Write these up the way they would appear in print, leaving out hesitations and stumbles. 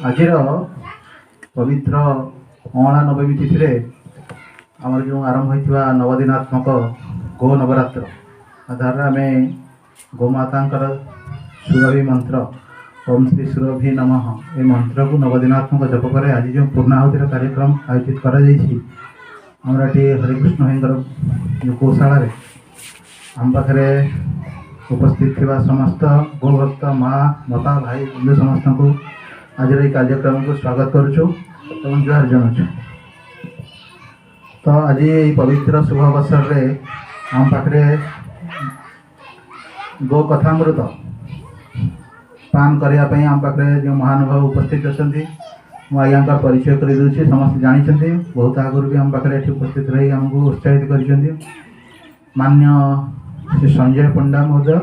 आज पवित्र अँला नवमी तिथि आमर जो आरंभ होता नवदिनात्मक गो नवरात्र आधार आम गोमाता सुरभि मंत्र ओम श्री सुरभि नमः ये मंत्र को नवदिनात्मक जप कर आज जो पूर्णाहुतिर कार्यक्रम आयोजित कर हरिकृष्ण भाई जो गौशाला आम पाखे उपस्थित थी समस्त गोभक्त माँ बापा भाई बंधु समस्त को आज ये कार्यक्रम को स्वागत करुचु एवं जुहार जनाऊँ। तो आज ये पवित्र शुभ अवसर रे आम पाखे गो कथामृत पान करने आम पाखे जो महानुभाव उपस्थित अच्छा आज्ञा का परिचय कर दूसरी समस्त जानते बहुत आगुरी भी आम पाखे उपस्थित रही आमको उत्साहित कर मान्य श्री संजय पंडा महोदय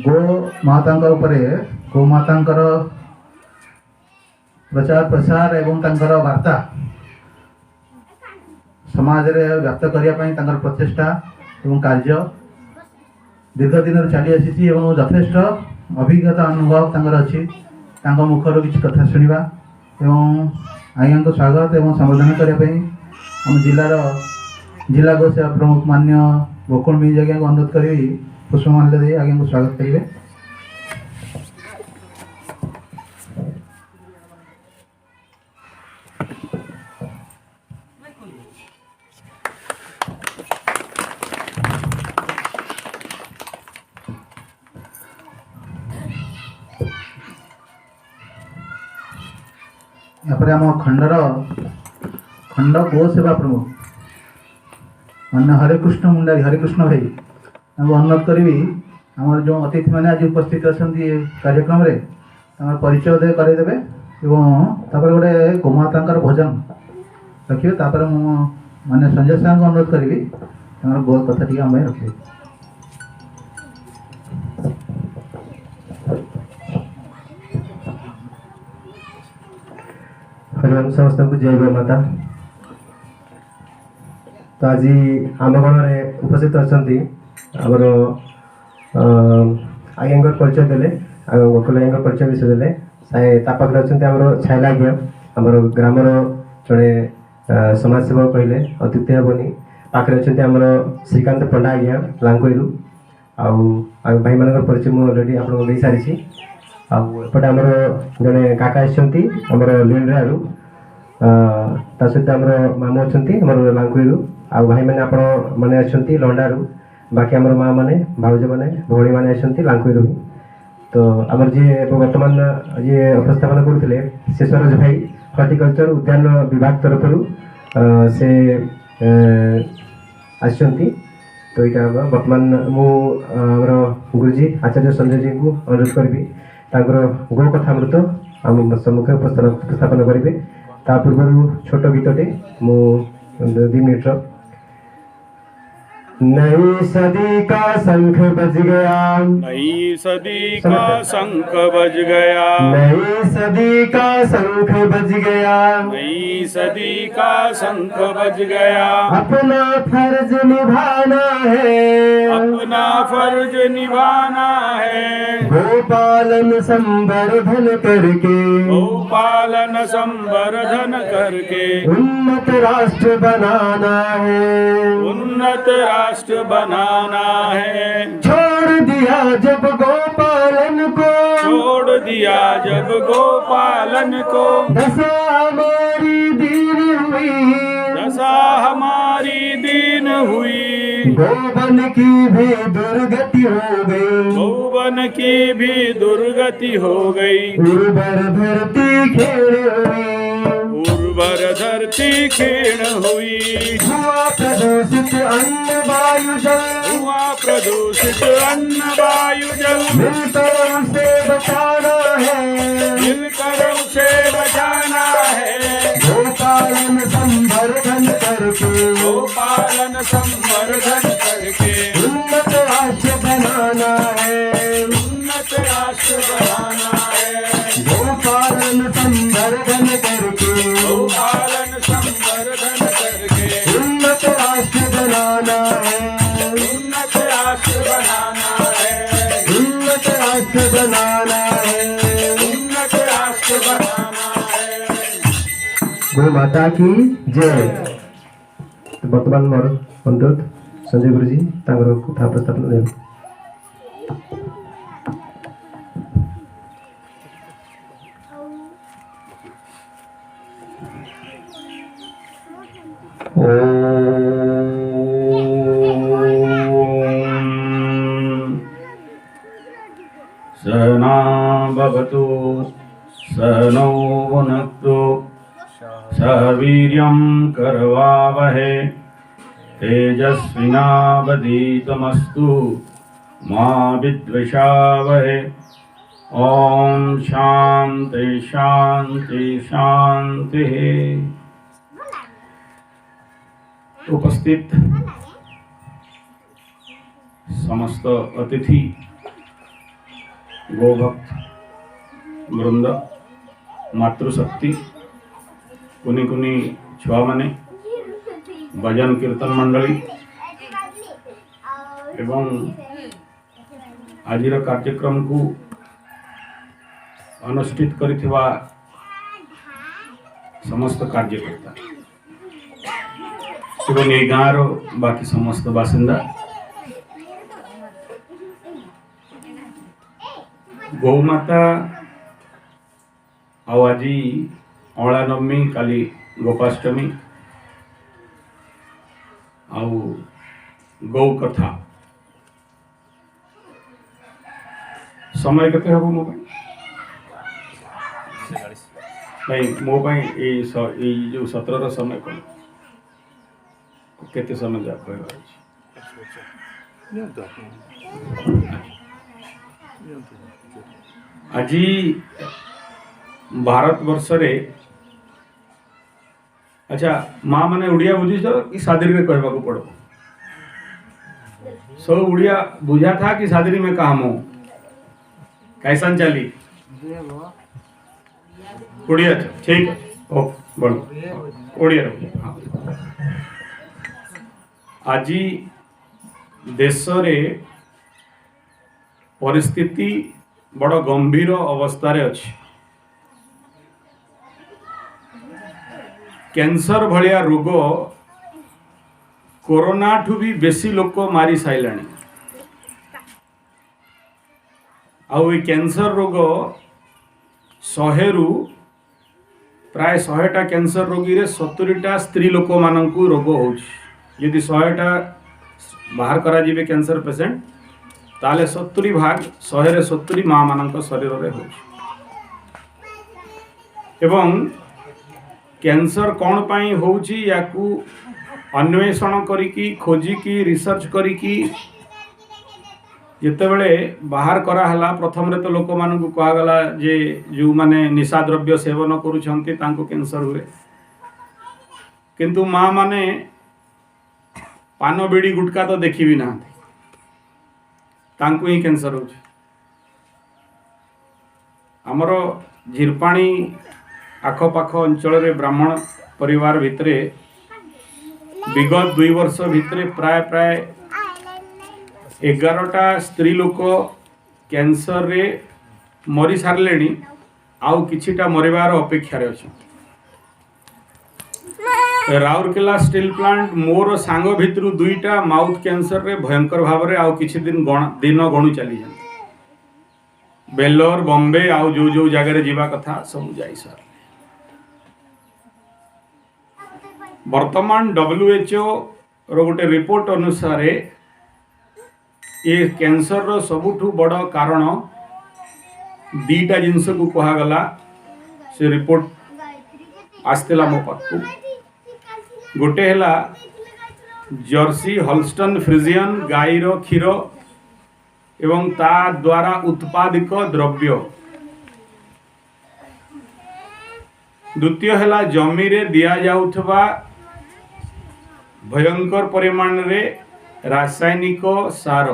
गो माता गोमाता प्रचार प्रसार एवं तांकर वार्ता समाज रे व्याप्त करने प्रचेषा एवं कार्य दीर्घ दिन चली आसी यथेष्ट अभिज्ञता अनुभव अच्छी मुखर किसी कथा शुणा एवं आज्ञा को स्वागत एवं संबोधन करने आम जिला गो सेवा प्रमुख मान्य गोकुल मिज आज्ञा को अनुरोध करी पुष्पमाल्य दे आज्ञा को स्वागत करेंगे। यहाँ आम खंड गो सेवा प्रमुख मान्य हरिकृष्ण मुंडारी हरिकृष्ण भाई अनुरोध करी आम जो अतिथि मैंने आज उपस्थित अच्छा कार्यक्रम रे परिचय दे करदेवे एवं गोटे गोमाता भजन रखिए माने संजय साहब को अनुरोध करी गो कथा टी आम रखिए। हरिओम समस्त को जय गो माता। तो आज आम गण उपस्थित अच्छा आमर आज्ञा परिचय देले गोकुल आज्ञा परिचय विषय देले पाखे अच्छा आम छाइला आज्ञा आमर ग्रामर जड़े समाजसेवक कहले अतिथि हेनी पाखे अच्छा आमर श्रीकांत पंडा आज्ञा लांगोईरू भाई मान परिचय मुझे अलरेडी आपको दे सारी आपटे आमर जड़े काका आमर लीलू सहित आम मामू अच्छा लांगोईरू आ भाई मैंने आप मैंने अच्छा लंडारू बाकी आमर माँ मैंने भाउज मैंने भौणी मैंने आसती लांकुई तो आमर जी बर्तमान ये उपस्थापन करते से स्वराज भाई हर्टिकल्चर उद्यान विभाग तरफ से आसती तो यहाँ बर्तमान मुझे गुरुजी आचार्य संजय जी को अनुरोध करी गो कथामृत आम सम्मुखें उपस्थापन करेंगे ता पूर्व छोट गीतटे मु 2 मिनिट्र नई सदी का शंख बज गया नई सदी का शंख बज गया नई सदी का शंख बज गया नई सदी का शंख बज गया अपना फर्ज निभाना है अपना फर्ज निभाना है गोपालन संवर्धन करके गोपालन संवर्धन करके उन्नत राष्ट्र बनाना है उन्नत राष्ट्र बनाना है। छोड़ दिया जब गोपालन को छोड़ दिया जब गोपालन को दशा हमारी दीन हुई दशा हमारी दीन हुई गोवन की भी दुर्गति हो गई गौवन की भी दुर्गति हो गई उर्वर धरती खेड़ हुई उर्वर धरती क्षीण हुई हुआ प्रदूषित अन्न वायु जल हुआ प्रदूषित अन्न वायु जल मिलकर उसे बचाना है मिलकर उसे बचाना है गोपालन संवर्धन करके गोपालन संवर्धन करके उन्नत राष्ट्र बनाना है उन्नत राष्ट्र बनाना है गोपालन संवर्धन करके गोपालन संवर्धन करके उन्नत राष्ट्र बनाना है उन्नत राष्ट्र बनाना है उन्नत राष्ट्र बनाना है गौ माता की जय। तो वर्तमान मोर अनुरोध संजय गुरुजी तांकर कथा प्रस्थापन देव। सहना भवतु सहनौ भुनक्तु सह वीर्यं करवावहै तेजस्विनावधीतमस्तु मा विद्विषावहै। ओम शांति शांति शांति। उपस्थित समस्त अतिथि गोभक्त वृंद मातृशक्ति कुनी कुनी छुआ माने भजन कीर्तन मंडली एवं आजिर कार्यक्रम को अनुष्ठित करिथिबा समस्त कार्यकर्ता एवं ये गाँव बाकी समस्त बासिंदा गौमाता आज अला नवमी काली गोपाष्टमी आउ गौ कथा समय केते हबो मो भाई मो जो सत्रर समय कौन केते समय जा आज भारत वर्ष रे अच्छा माँ माने उड़िया बुझीच कि सादरी में कहवा को पड़ो सब उड़िया बुझा था कि सादरी में काम हो कैसन चली उड़िया ठीक है ओ बोलो उड़िया हाँ। आज देश रे परिस्थिति बड़ गंभीर अवस्था रे अछि। कैंसर भलिया रोग कोरोना ठू भी बेसी लोक मारी साइलानी। आउ कैंसर रोग 100 रु प्राय 100टा कैंसर रोगी रे 70टा स्त्री लोक माननकु रोग होछि। यदि 100टा बाहर करा जिवे कैंसर पेशेंट ताले 70 भाग 100 रे 70 माँ मानक शरीर रे होछि। एवं कैंसर कौन पाई होउछि याकू अन्वेषण करिकी खोजिकी रिसर्च करिकी जितेबले बाहर करा हला प्रथम रे तो लोक मानकु कहा गला जे जो माने निशा द्रव्य सेवन करूछंती तांको कैंसर हुए किंतु माँ माने पान बीड़ी गुटका तो देखी भी ना तांको ही कैंसर होछि। हमरो झिरपाणी आखपाख अंचल रे ब्राह्मण परिवार भितरे विगत 2 वर्ष भितरे प्राय 11टा स्त्री लोक कैंसर रे मरी सारलेनी आउ किछिटा मरिबार अपेक्षा रे अछि। राउरकेला स्टील प्लांट मोर सांग भितरु 2टा माउथ कैंसर रे भयंकर भाव रे आउ किछि दिन गणु चली जान बेलोर बॉम्बे आउ जो जो जगह रे जीवा कथा सब जाई सर। वर्तमान WHO रो गोटे रिपोर्ट अनुसार ये कैंसर रो सबुठु बड़ कारण 2टा जिनस को कहा गला। से रिपोर्ट आस्तेला मो पाखु गोटे हला जर्सी हॉल्स्टन फ्रिजियन गाईर क्षीर एवं ता द्वारा उत्पादित द्रव्य। द्वितीय हला जमी रे दिया जाउथबा भयंकर परिमाण रे रासायनिक सार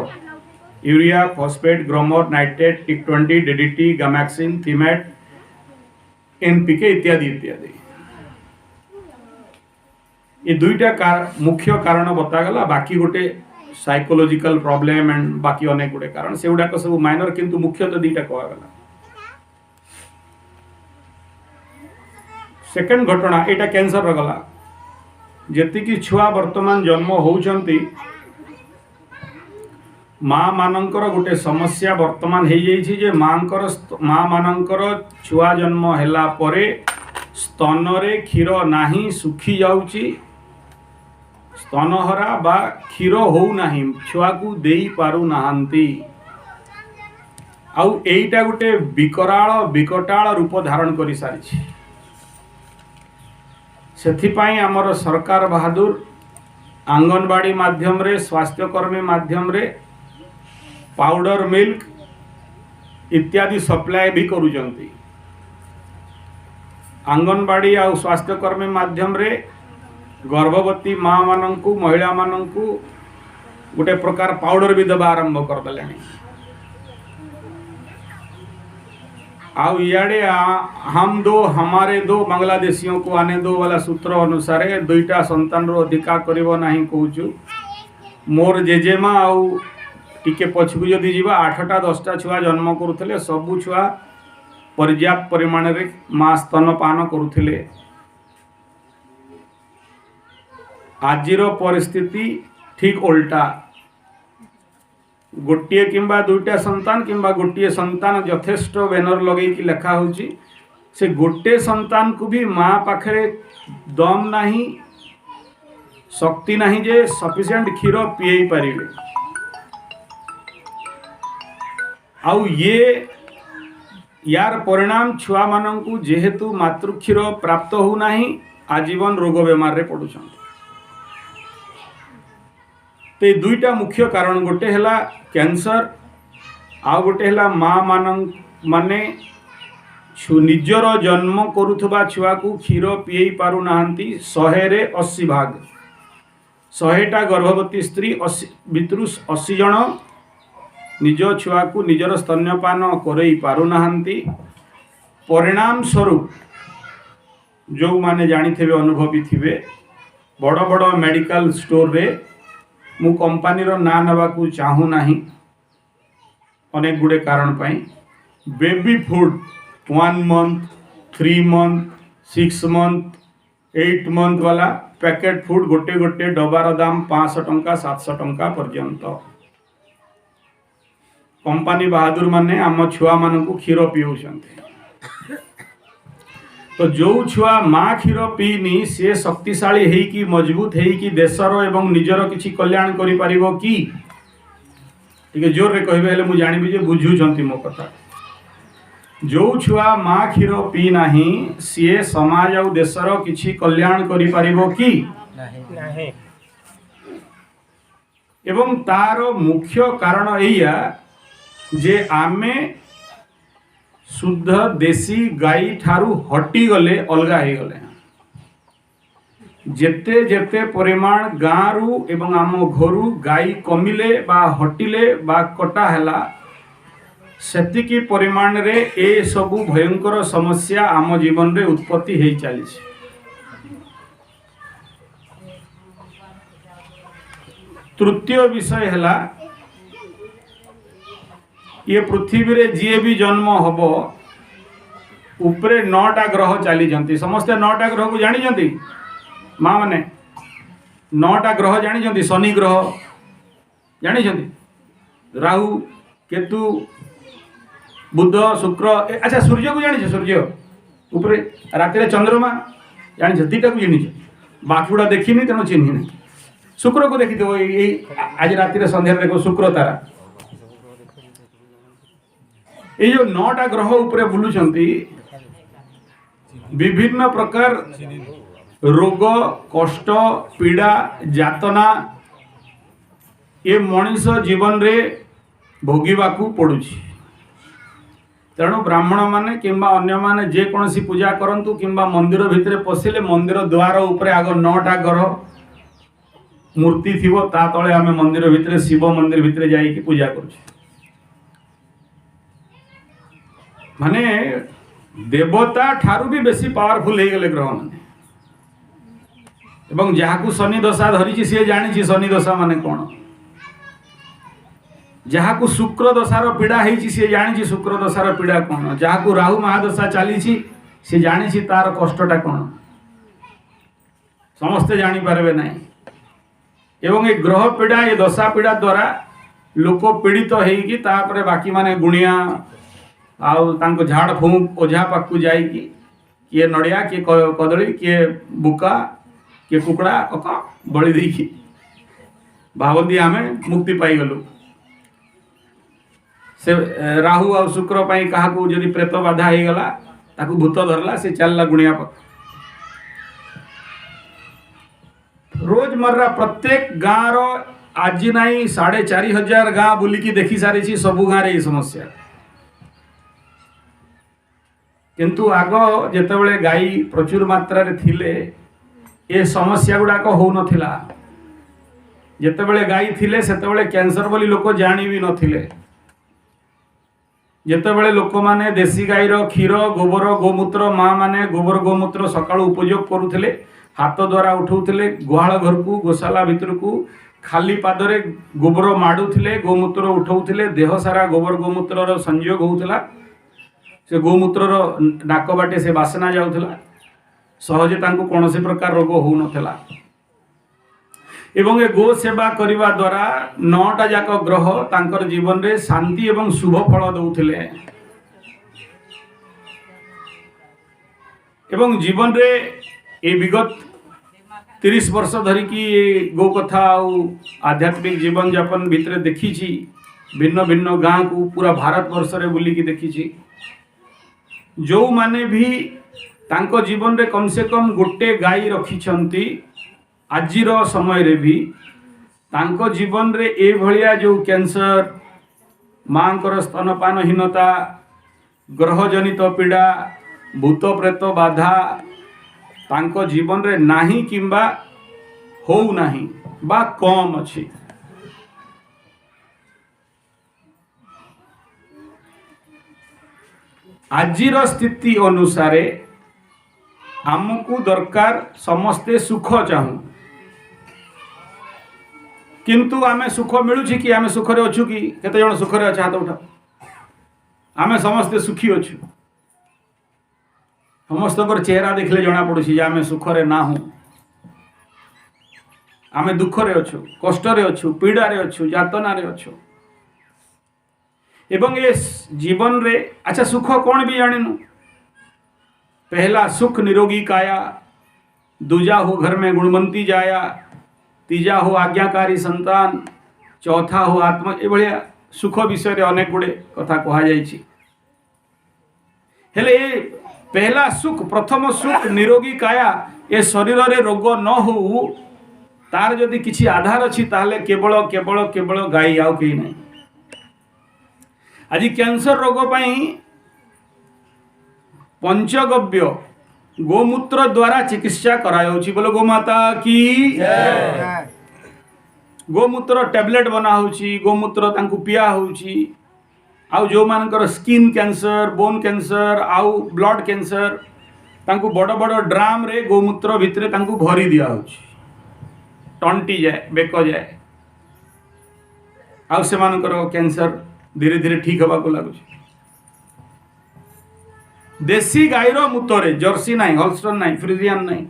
यूरिया फॉस्फेट ग्रोमर नाइट्रेट टिक20 डीडीटी गामैक्सिन थीमेट एनपीके इत्यादि इत्यादि। ये 2टा मुख्य कारण बतागला। बाकी गोटे साइकोलॉजिकल प्रॉब्लम एंड बाकी अनेक गोटे कारण से गुडा सब माइनर किंतु मुख्य तो 2टा कहगला। सेकेंड घटना एटा कैंसर गला जेतिकी छुआ वर्तमान जन्म होउचंती माँ मानकर गोटे समस्या वर्तमान हो जाइए जे माँ मानकर छुआ जन्म हैला परे स्तन रे क्षीर नाही सुखी जाउची स्तनहरा बा क्षीर हो नाही छुआ को देई पारु नाहंती आउ एईटा गोटे विकटाल रूप धारण कर सारी सेथिपाई आमर सरकार बहादुर आंगनबाड़ी माध्यम रे स्वास्थ्यकर्मी माध्यम रे पाउडर मिल्क इत्यादि सप्लाय भी करूचंती आंगनबाड़ी आ स्वास्थ्यकर्मी माध्यम रे गर्भवती माँ मानंकु महिला मानंकु गोटे प्रकार पाउडर भी देवा आरंभ कर देले आउ इयाडे हम दो हमारे दो बांग्लादेशियों को आने दो वाला सूत्र अनुसार दुईटा संतान रो अधिकार करिवो नाही कहूचु मोर जेजेमा आउ टिके पछकु जदि जीवा 8टा 10टा छुआ जन्म करुथिले सबु छुआ पर्याप्त परिमाण रे माँ स्तनपान करुथिले आजिर परिस्थिति ठीक उल्टा गोटे किंबा दुईटा संतान किंबा गोटे संतान यथेष्ट बैनर लगे कि लेखा होची से गोटे संतान को भी माँ पाखरे दम नहीं शक्ति नहीं जे सफिशिएंट क्षीर पीई पारिबे आउ ये यार परिणाम छुआ मानंकु जेहेतु मातृक्षीर प्राप्त हो नाही आजीवन रोग बेमार रे पड़ुछन ते दुईटा मुख्य कारण गोटे हला कैंसर आ गोटे हला माँ माने निजर जन्म करुथबा छुआ को क्षीर पीई पारु नाहंती 100 रे 80 भाग 100टा गर्भवती स्त्री 80 जन निज छुआ को निजर स्तन्यपान करई पारु नाहंती परिणाम स्वरूप जो माने जानी थे अनुभवी थे बड़ बड़ मेडिकल स्टोर रे मु कंपनी रो ना नवा को चाहू नाही अनेक गुड़े कारण पाई baby food 1 month 3 month 6 month 8 month वाला पैकेट फूड गोटे गोटे डबार दाम 500 टंका 700 टंका पर्यंत कंपनी बहादुर माने आम छुआ मान को क्षीर पीउछंते तो जो छुआ माँ क्षीर पीनी सी शक्तिशाली है कि मजबूत है कि देशर एवं निजर किछि कल्याण करि परिबो कि टिके जोर रे कहबे हेले मु जानिबि जे बुझुछंती मो कथा जो छुआ माँ क्षीर पी नाही सी समाज और देशर किछि कल्याण करि परिबो कि नाही एवं तार मुख्य कारण एया जे आमे शुद्ध देसी गाई ठारू हटी गले अलगा हो गले जेते जेते परिमाण गाँरु एवं आम घरु गाई कमिले बा हटिले बा कटा हैला सेतिकी परिमाण रे ए सबु भयंकर समस्या आम जीवन रे उत्पत्ति हो चली तृतीय विषय हैला ये पृथ्वी रे जी भी जन्म हब उपरे 9टा ग्रह चली जंती समस्ते 9टा ग्रह को जानी जंती माँ माने 9टा ग्रह जानी जंती शनि ग्रह जानी जंती राहु केतु बुध शुक्र अच्छा सूर्य को जानी सूर्य उपरे राति रे चंद्रमा जानी दीटा को जानी बाकी गुड़ा देखनी तेणु चिन्ह नहीं शुक्र को देखी आज राति रे संध्या देखो शुक्र तारा ये जो 9टा ग्रह उपरे बुलुचंती विभिन्न प्रकार रोग कष्ट पीड़ा जातना ये मनीष जीवन रे भोगिबाकू पड़ुछि तेणु ब्राह्मण माने किंबा अन्य माने जे कोनसी पूजा करंतु किंबा मंदिर भितरे पसिले मंदिर द्वार उपरे आग 9टा ग्रह मूर्ति थिवो ता तळे आमे मंदिर भितरे शिव मंदिर भितरे जाई की पूजा करूछि माने देवता ठारू भी बेसी पावरफुल हो गले ग्रह माने एवं जहाकू शनि दशा धरी सी जानी शनि दशा माने कौन जहाकू शुक्र दशार पीड़ा होती सी जानी शुक्र दशार पीड़ा कौन जहाकू राहु महादशा चली से जानी तार कष्टटा कौन समस्ते जानीपारे ना एवं ये ग्रह पीड़ा ये दशा पीड़ा द्वारा लोक पीड़ित होगी तापर बाकी माने गुणिया आउ झाड़ फूक ओझा पाक जाइकी किए नड़िया किए कदली किए बुका किए कुकड़ा कक बलि देकी भावती आम मुक्ति पाईगलु से राहु आ शुक्र क्या जदि प्रेत बाधा हो गला ताकू भूत धरला से चलला गुणिया पाक रोजमर्रा प्रत्येक गाँव रो आज नहीं 4500 गाँ बुलिकी देखी सारी सबू गाँव रे समस्या किंतु आग जितेबाला गाई प्रचुर मात्रा रे थिले ये समस्या गुड़ाक हो नथिला जितेबाला गाई थिले सेतेबाला कैंसर बोली लोक जानी भी नथिले जितेबाला लोक माने देसी गाईर क्षीर गोबर गोमूत्र माँ माने गोबर गोमूत्र सकाळु उपयोग करुथिले हाथ द्वारा उठाउथिले गुहाल घर को गोशाला भितर को खाली पादरे गोबर माडुथिले गोमूत्र उठाउथिले देह सारा गोबर गोमूत्र संयोग होउथिला से गोमूत्र नाक बाटे से बासना जाउथिला सहजे तांको कौनसी प्रकार रोग हो नथिला एवं ए गो सेवा करिवा द्वारा 9टा जाक ग्रह तांकर जीवन रे शांति एवं शुभ फल दउथिले एवं जीवन रे ए विगत 30 वर्ष धरिकी गो कथा आध्यात्मिक जीवन यापन भितर देखी भिन्न भिन्न गाँ को पूरा भारत वर्ष रे बुलिकी देखी जो माने भी तांको जीवन रे कम से कम गोटे गाई रखिछंती आजिर समय रे भी तांको जीवन रे ए भलिया जो कैंसर मांकर स्तनपानहीनता ग्रहजनित पीड़ा भूत प्रेत बाधा तांको जीवन रे नाही किंबा हो नाही बा कम अछि आजिर स्थिति अनुसारे आमको दरकार समस्ते सुख चाहूँ किंतु आमे सुख मिलूची कि आमे सुखरे अच्छु कि केते जण सुखरे अच्छा हाथ उठा आमे समस्ते सुखी अच्छु समस्त चेहरा देखले जना पड़ुछि जे आमे सुखरे ना हूँ आमे दुखरे अच्छु कष्टरे अच्छु पीड़ारे अच्छु यातनारे अच्छु एवं ये जीवन रे अच्छा सुख कौन भी जानिनु पहला सुख निरोगी काया दूजा हो घर में गुणवंती जाया तीजा हो आज्ञाकारी संतान चौथा हो आत्मा ए भलिया सुख विषय रे अनेक गुड़े कथा कहा जाइछि हेले पहला सुख प्रथम सुख निरोगी काया ए शरीर रे रोग न हो तार जदि किछि आधार अछि ताले केवल केवल केवल गाई आउ केही नहीं आज कैंसर रोग पाई पंचगव्य गोमूत्र द्वारा चिकित्सा करायाउछि बोलो गोमाता की गोमूत्र टैबलेट बना होउछि गोमूत्र तांकु पिया होउछि आउ जो मानकर स्किन कैंसर बोन कैंसर आउ ब्लड कैंसर तांकु बड़ बड़ ड्राम रे गोमूत्र भितरे तांकु भरी दिया होउछि टंटी जाए बेक जाए आउ से मानकर कैंसर धीरे धीरे ठीक हवा को लागुछि देसी गाईर मूत्रे जर्सी नहीं हॉल्स्टन नहीं फ्रिजियन नहीं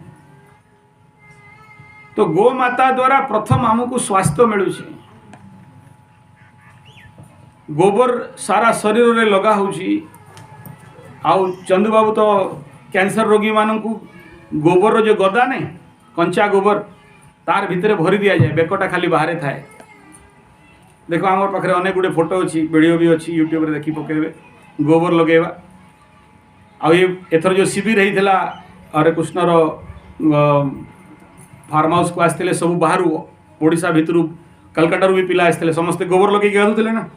तो गो माता द्वारा प्रथम आमको स्वास्थ्य मिलूँ गोबर सारा शरीर रे लगा होउछि आउ चंदू बाबू तो कैंसर रोगी मानू गोबर जो गदा नहीं कंचा गोबर तार भितर भरी दिया जाए बेकटा खाली बाहर थाए देखो आम पाखे अनेक गुड़े फोटो अच्छी वीडियो भी अच्छी यूट्यूब रे देखी पकेबे गोबर लगेवा आ ये एथर जो शिविर होता हरे कृष्णर फार्म हाउस को आसते सब बाहर ओडिशा भितर कलकाटा भी पिला आसते समस्ते गोबर लगे गाधुले ना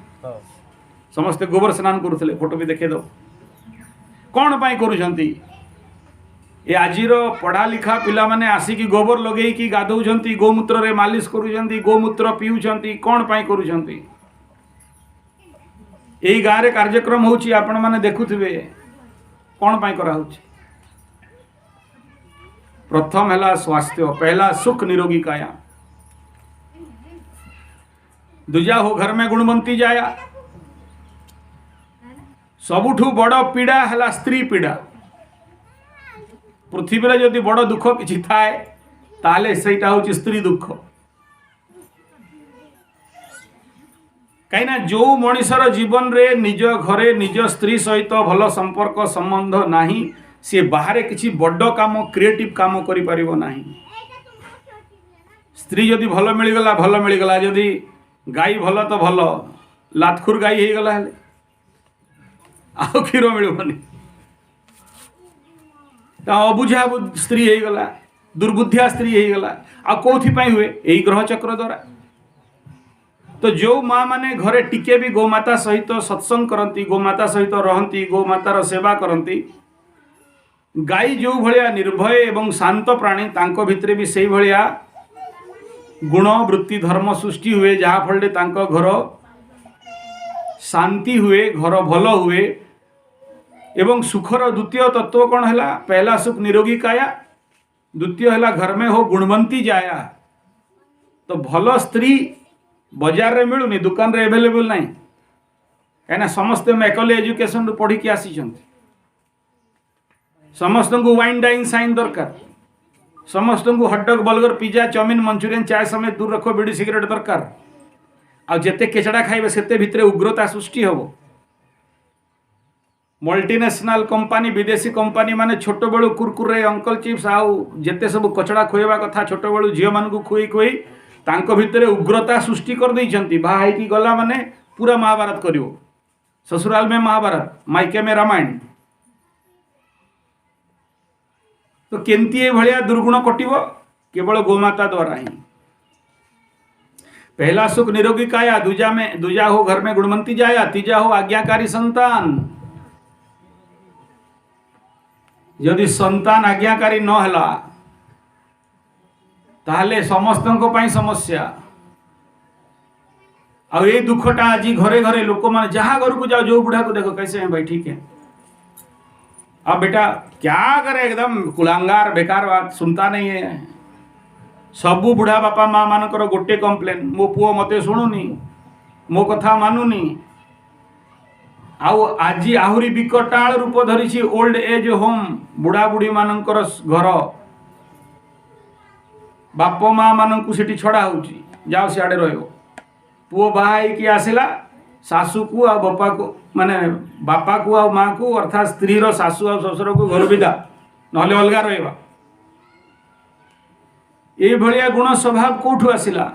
समस्ते गोबर स्नान करुले फोटो भी देखे दो कौन पाई करुछंती ये आजिर पढ़ा लिखा पिला माने आसिकी गोबर लगे कि गाधौछंती गोमूत्र रे मालिश करुछंती गोमूत्र पीउछंती कौन पाई करुछंती एई गाँ रे कार्यक्रम होउची आपण माने देखुथिबे कौन पाई करा होउची प्रथम है स्वास्थ्य पहला सुख निरोगी काया दूजा हो घर में गुणवंती जाया सबुठू बड़ पीड़ा है स्त्री पीड़ा पृथ्वी जदि बड़ दुख किसी थाए ताले सेटा हूँ स्त्री दुख। कहीं जो मनीषर जीवन रे निज घरे निज स्त्री सहित भल संपर्क संबंध नहीं सी बाहर किसी बड़ काम क्रिएटिव काम करि परिबो नहीं। स्त्री जदि भल मिलगला जदि गाई भल तो भल लातखुर गाई हो गला आउ क्षीर मिलबनी अबुझा स्त्री हो गला दुर्बुद्धिया स्त्री हो गला आ कौन हुए यही ग्रह चक्र द्वारा। तो जो माँ माने घरे टिके भी गोमाता सहित सत्संग करती गोमाता सहित रहती गोमातार सेवा करती गाई जो भलिया निर्भय एवं शांत प्राणी तांको भितरे भी से भलिया गुण वृत्ति धर्म सृष्टि हुए जहाँ फल तांको घर शांति हुए घर भल हुए एवं सुखर द्वितीय तत्व कौन है पहला सुख निरोगी काया द्वितीय है घर में हो गुणवंती जाया। तो भल स्त्री बाजार रे मिलूनी दुकान रे अवेलेबल नहीं कहीं समस्ते मैकले एजुकेशन पढ़ी की आसी समस्त को वाइन डाइन साइन दरकार समस्त को हटडग बर्गर पिज्जा चाउमिन मंचूरियन चाय समेत दूर रखो बीड़ी सिगरेट दरकार आ जेते केचड़ा खाइबे सेते भितरे उग्रता सृष्टि होबो। मल्टीनेशनल कंपनी विदेशी कंपनी माने छोट बेलू कुरकुरे अंकल चिप्स आउ जेते सब कचड़ा खुएबा कथा छोट बेलू झील मान खुई खुई तांको भितरे उग्रता सृष्टि कर देइछंती। बाहा की गला माने पूरा महाभारत करिवो ससुराल में महाभारत मायके में रामायण। तो केमती भलिया दुर्गुण कटिबो केवल गोमाता द्वारा ही। पहला सुख निरोगी काया दूजा हो घर में गुणवंती जाया तीजा हो आज्ञाकारी संतान। यदि संतान आज्ञाकारी न हला ताहले समस्तों पई समस्या आ ये दुखटा आज घरे घरे लोक माने जहाँ घर को जाओ जो बुढ़ा को देखो कैसे हैं भाई ठीक है अब बेटा क्या करे एकदम कुलांगार बेकार बात सुनता नहीं है। सबू बुढ़ा बापा माँ मानकर गोटे कंप्लेन मो पुओ मते शुणुनी मो कथा मानुनी आउ आज आहुरी विकटाल रूप धरी ओल्ड एज होम बुढ़ा बुढ़ी मानकर घर बाप माँ मानू से छड़ा हो जाओ सियाड़े रहो पुओ बाहा कि आसला सासू को आ बापा को माने बापा को आ माँ को अर्थात स्त्री रो सासू आ ससुर को घर विदा नहले अलगा रहा ये भलिया गुण स्वभाव कौठू आसला।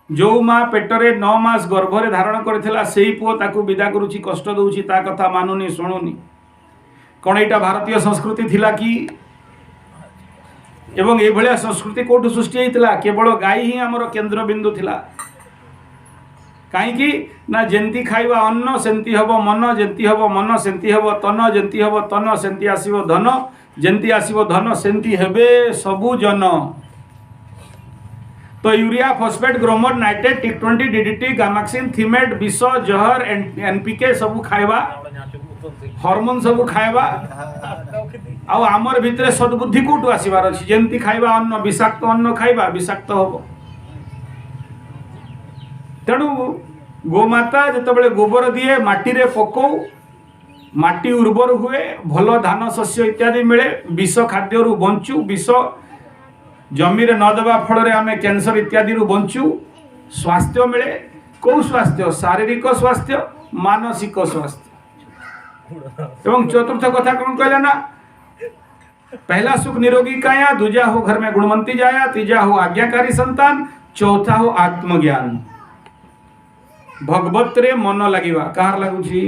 जो माँ पेटरे 9 मास गर्भरे धारण करथिला सेही पुओ ताकू विदा करुची कष्ट दउची ता कथा मानुनी शुणुनी कौन एटा भारतीय संस्कृति थिला कि एवं ये भलिया संस्कृति कौठू सृष्टि होइतिला केवल गाई ही हमर केंद्र बिंदु थिला कहीं ना जेंती खाइबा अन्न सेंती हब मन जेंती हब मन सेंती हब तन जेंती हब तन सेंती आसीबो धन जेंती आसीबो धन सेंती हेबे सबु जन। तो यूरिया फॉस्फेट ग्रोमर नाइट्रेट टिक20 डीडीटी गामाक्सिन थिमेट विष जहर एनपीके सबु खाइबा हार्मोन सबु खाइबा आउ आमर भितरे सद्बुद्धि कोठू आसीबार अछि जेंती खाइबा अन्न विषाक्त अन्न खाइबा विषाक्त हब। तेणु गोमाता जिते गोबर दिए माटी रे पकौ माटी उर्वर हुए भल धान शस्य इत्यादि मिले विष खाद्य बंचु विष जमी रे न देवा फल आम कैंसर इत्यादि बंचु स्वास्थ्य मिले कौ स्वास्थ्य शारीरिक स्वास्थ्य मानसिक स्वास्थ्य। एवं चतुर्थ कथा कौन कहला ना पहला सुख निरोगी काया दूजा हो घर में गुणवंती जाया तीजा हो आज्ञाकारी संतान चौथा हो आत्मज्ञान। भगवत रे मन लगिवा कहार लगुची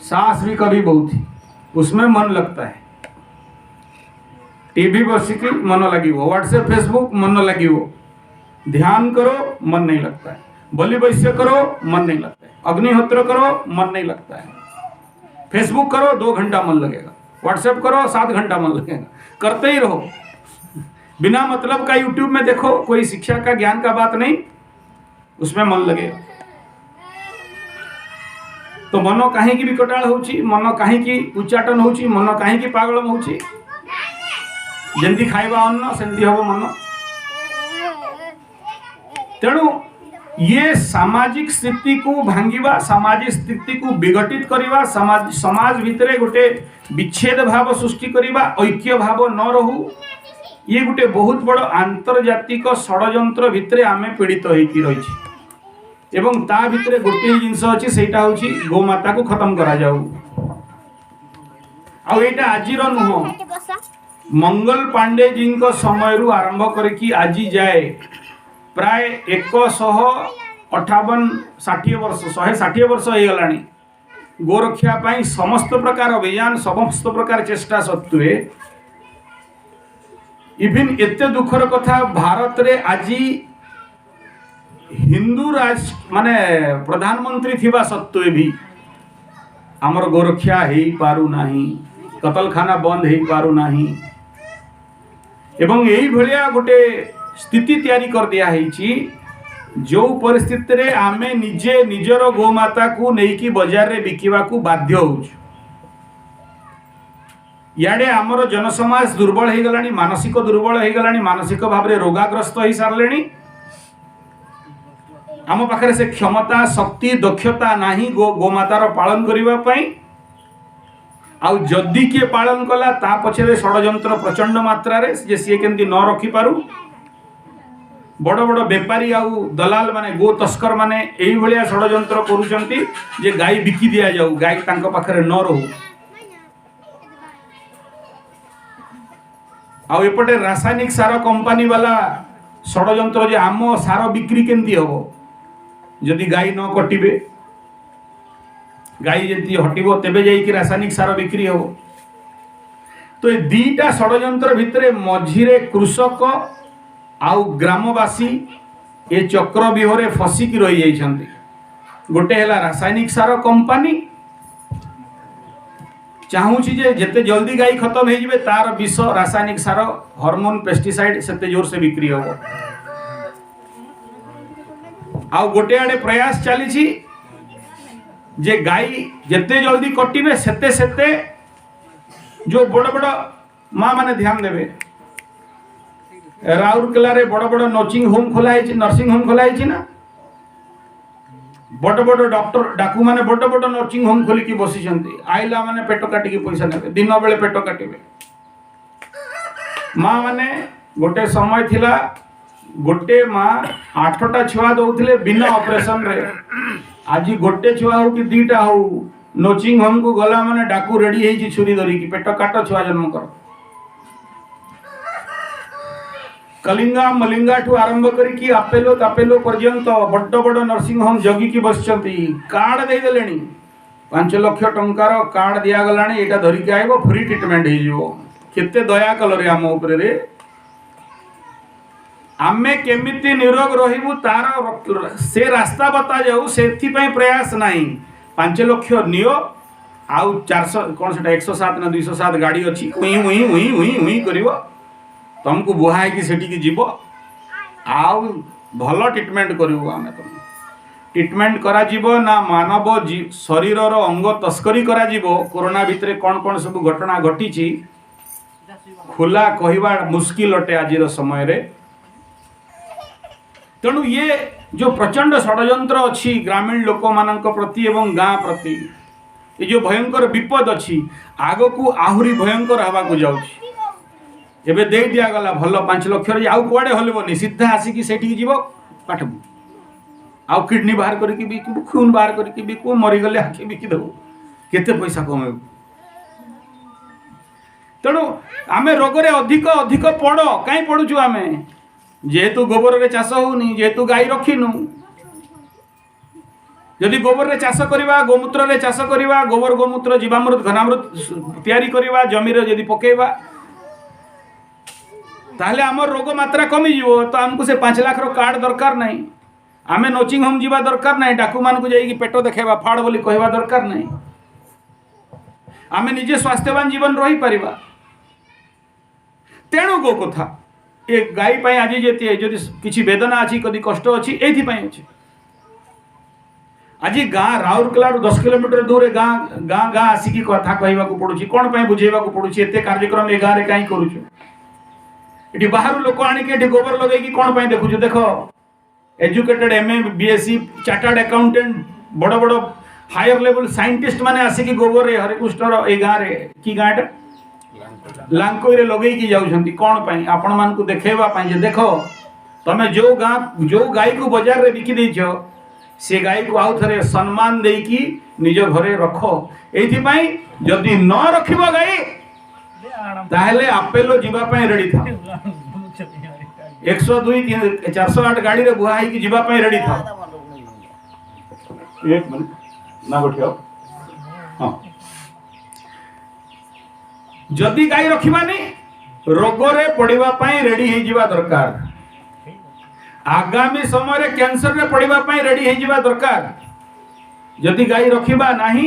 सांस भी कभी बहुत ही उसमें मन लगता है टीवी बसिकी मन लगे व्हाट्सएप फेसबुक मन लगे ध्यान करो मन नहीं लगता है बलि वैश्य करो मन नहीं लगता है अग्निहोत्र करो मन नहीं लगता है फेसबुक करो 2 घंटा मन लगेगा व्हाट्सएप करो 7 घंटा मन लगेगा करते ही रहो बिना मतलब का यूट्यूब में देखो कोई शिक्षा का ज्ञान का बात नहीं उसमें मन लगेगा। तो मन कहीं की विकटाल होची मन कहीं की उच्चाटन होची मन कहीं की पागलम होची जेंती खाइबा अन्न सेंती हबो मन। तेणु ये सामाजिक स्थिति को भांगिबा, सामाजिक स्थिति को विघटित करिबा, समाज भितरे गोटे विच्छेद भाव सृष्टि करिबा, ऐक्य भाव न रहू, ये गोटे बहुत बड़ आंतर्जातिक षड्यंत्र भितरे आमे पीड़ित होइकी रहिछि एवं ता भितरे गोटे जिंस अछि सेटा होछि गोमाता को खत्म करा जाऊ। आ एटा आजिर नुह, मंगल पांडे जी समय रु आरंभ करके आज जाए प्राय 158-60 वर्ष 160 वर्ष हो गलानी गोरक्षा पाई समस्त प्रकार अभियान समस्त प्रकार चेष्टा सत्वे इवन एते दुखर कथा भारत रे आज हिंदू राष्ट्र माने प्रधानमंत्री थिबा सत्वे भी आमर गोरक्षा हेई पारु नाही, कतलखाना बंद हेई पारु नाही एवं यही भलिया गोटे स्थिति तैयारी कर दिया है जो परिस्थिति रे आमे निजे निजर गोमाता को नेकी बाजार रे बिकिबा को बाध्य हो। याडे आमर जनसमाज दुर्बल हो गलानी, मानसिक दुर्बल हो गलानी, मानसिक भाव रे रोगाग्रस्त हो सारलेनी। आम पाखरे से क्षमता शक्ति दक्षता नाही गोमातार पालन करिबा पई। आउ जदि किए पालन कला ता पछरे षड्यंत्र प्रचंड मात्रा रे जे सी केमती न रखी पारु। बड़ बड़ बेपारी आउ दलाल माने गो तस्कर माने एही भलिया षड्यंत्र करूचंती जे गाय बिकी दिया जाऊ, गाय तांको पाखरे न रहू। आउ एपटे रासायनिक सार कंपनी वाला षड्यंत्र जे आम सार बिक्री केमती हबो जदि गाय न कटिबे, गाई जंती हटिबो तेबे जाई कि रासायनिक सार बिक्री हो। तो ये दीटा षड्यंत्र भितरे मझिरे कृषक आउ ग्रामवासी ए चक्र व्यूहरे फसिकी रही जाइछंती। गोटे हैला रासायनिक सार कंपनी चाहूची जे जेते जल्दी गाई खत्म हो जिवे तार विष रासायनिक सार हार्मोन पेस्टिसाइड सेते जोर से बिक्री हो। आउ गोटे आड़े प्रयास चली जे गाई जिते जल्दी कटिबे सेते सेते जो बड़ बड़ माँ माने ध्यान देवे। राउरकेला रे बड़ बड़ नर्सिंग होम खोला है, नर्सिंग होम खोला है ना, बड़ बड़ डॉक्टर डाकू माने बड़ बड़ नर्सिंग होम खोलिकी बसी आइला माने पेट काटिकी पैसा नेबे, दिन बेले पेट काटिबे। माँ माने गोटे समय थिला गोटे माँ 8टा छुआ दौले बिना ऑपरेशन रे। आज गोटे छुआ हो कि 2टा हो नर्सिंग होम को गला माने डाकू रेडी है छुरी धरिकी पेट काट छुआ जन्म कर। कलिंगा मलिंगा ठू आरंभ करी आपेलो तापेलो पर्यंत बड़ बड़ नर्सिंग होम जगिकी बसचंती। कार्ड दे देलेनी 5 लाख टंकार कार्ड दिया गलानी, एटा धरिकी आइबो फ्री ट्रीटमेंट हे जिवो। केते दया कलरे आम ऊपर रे। आमे केमिति निरोग रहिबु तार से रास्ता बता जाऊ सेथि पई प्रयास नाही। 5 लाख नियो आउ 400 कोन सेटा 107 ना 207 गाड़ी अछि उई उई उई उई उई करिवो तुमको बुहाई कि सेठी की जीव आउ भल ट्रीटमेंट करिवो। आमे तुम ट्रीटमेंट करा जीव ना मानव शरीर रो अंग तस्करी करा जीव। कोरोना भितरे कोन कोन सब घटना घटी खुला कहवा मुश्किल अटे आजिर समय रे। तेणु ये जो प्रचंड षड्यंत्र अच्छी ग्रामीण लोक मानक प्रति एवं गाँ प्रति ये जो भयंकर विपद अच्छी आग को आहुरी भयंकर हवा को जाउछि। एबे दे दिया गला भल 5 लाख रे आउ कुआडे हलबनी सीधा आसिकी सेठी जीव पाठबू आउ किडनी बाहर करके बिकबू, खून बाहर करके बिकबू, मरी गले आखि बिकी देबू, केते पैसा कमेबू। तेणु आमे रोग रे अधिक अधिक पड़ कहीं पड़ुछु आमे जेहेतु गोबर रे चाष होनी, जेहेतु गाई रखिनु। यदि गोबर रे चाष करिबा, गोमूत्र रे चाष करिबा, गोबर गोमूत्र जीवामृत घनामृत तैयारी करिबा, जमी रे यदि पकेइबा ताहले हमर रोग मात्रा कमी जीवो। तो हमको से 5 लाख रो कार्ड दरकार नहीं, आमे नर्सिंग होम जीवा दरकार नहीं, डाकू मान को जाई कि पेट देखेबा फाड़ बोली कहवा दरकार नहीं। आमे निजे स्वास्थ्यवान जीवन रही परिबा। तेणु गो कथा ए गाई पाई आज जेती जदि किछि वेदना अछि कदी कष्ट अछि एथि पाई अछि। आज गाँ राउरकेला 10 किलोमीटर दूर गाँ गाँ गाँ आसिकी कथा कहवा को पड़ुछि, कोन पाई बुझेबा को पड़ुछि। एते कार्यक्रम ए गाँ रे काई करूछु। एठी बाहर लोक आनी के एठी गोबर लगेकी कोन पाई देखुछु। देखो educated MA BSc chartered accountant बड़ बड़ हायर लेवल साइंटिस्ट माने आसिकी गोबर रे हरिकृष्णर ए गाँ रे की गाँटा लांकोई रे लगे की जाउछंती कोन पई आपण मान को देखेबा पई जे देखो तमे जो गाय को बाजार रे बिकी देछो से गाय को आउ थरे सम्मान देई की निज घरे रखो एथि पई जदी न रखिबो गाय ताहले आपेलो जीवा पई रेडी था 102 408 गाड़ी रे बुहा की जीवा पई रेडी था एक मिनट ना बैठियो हां जदि गाय रखिबानी रोग रे पड़िबा पई रेडी हे जीवा दरकार आगामी समय रे कैंसर रे पड़िबा पई रेडी हे जीवा दरकार जदि गाय रखिबा नाही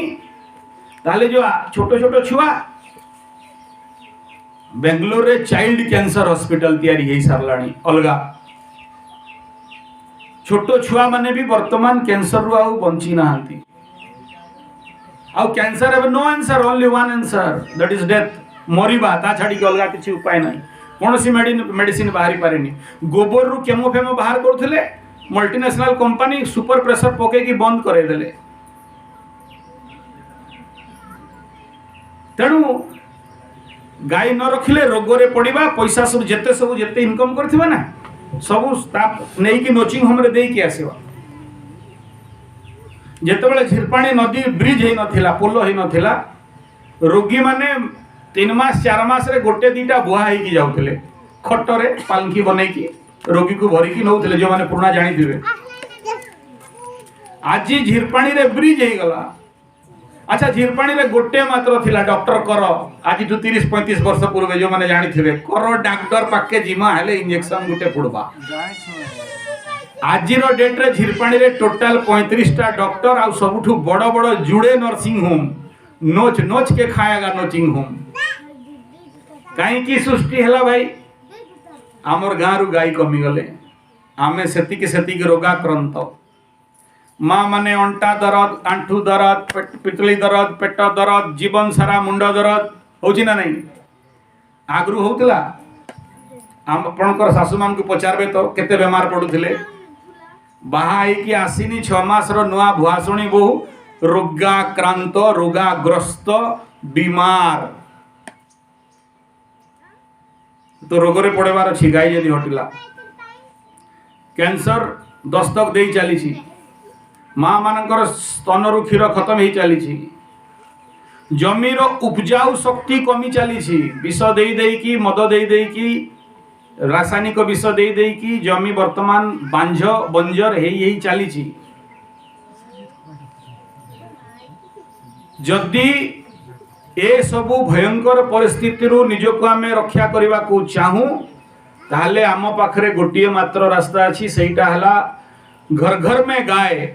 ताले जो छोटो छोटो छुआ बेंगलोर रे चाइल्ड कैंसर हॉस्पिटल तैयारी हे सारलाणी अलगा छोटो छुआ माने भी वर्तमान कैंसर रु आउ बंची नाहंती आउ cancer have no answer only one answer that is death मरिबा ता छाडी के अलगा किछि उपाय नाही कोनसी मेडिसिन बाहरी पारेनी गोबर रु केमो फेमो बाहर करथिले मल्टीनेशनल कंपनी सुपर प्रेशर पके की बंद करे देले तेणु गाय न रखिले रोग रे पड़िबा पैसा सब जेते इनकम करथिबा ना सब स्टाफ नहीं कि नोचिंग होम रे देई के आसीबा जेतेबेले झिरपाणी नदी ब्रिज हे नथिला पोलो हे नथिला रोगी माने 3 मास 4 मास रे गोटे दीटा बुहा हे की जाउतले खटरे पालकी बनै की रोगी को भरी की नउतले जो माने पुराना जानि दिबे आज झिरपाणी रे ब्रिज हे गला अच्छा झिरपाणी रे गोटे मात्र थिला डॉक्टर कर आज तो 30-35 वर्ष पूर्व जो माने जानि थिबे कर डॉक्टर पाके जिमा हेले इंजेक्शन गुटे पुडबा आज रो डेट रे झिरपाणी रे टोटल 35 टा डॉक्टर आ सबठु बड़ बड़ जुड़े नर्सिंग होम नोच नोच के खाएगा नर्सिंग होम काई की सृष्टि हला भाई आमर गाँ रु गाय कमी गले आमे सेति के रोगाक्रांत माँ माने अंटा दरद आंठू दरद पितली दरद पेट दरद जीवन सारा मुंड दरद होची ना नहीं आगरू होतला आपणकर सासू मान को पचारबे तो केते बेमार पडुथिले बाहा कि आसीनी 6 मास रो नुआ भुआसुणी बहु रोगाक्रांत रोगाग्रस्त बीमार तो रोग रे पड़ेबार अछि गाय यदि हटिला कैंसर दस्तक देई चली छी माँ मानकर स्तन रु क्षीर खत्म ही चली छी जमीर उपजाऊ शक्ति कमी चली छी विष देई देई की मद देई देई की रासायनिक विष देई देई की जमी वर्तमान बांझ बंजर हेई चली छी जदि ए सबु भयंकर परिस्थिति रु निजको आमे रक्षा करबा को चाहू ताहले आम पाखरे गोटिए मात्र रास्ता अछि सेटा हला घर घर में गाय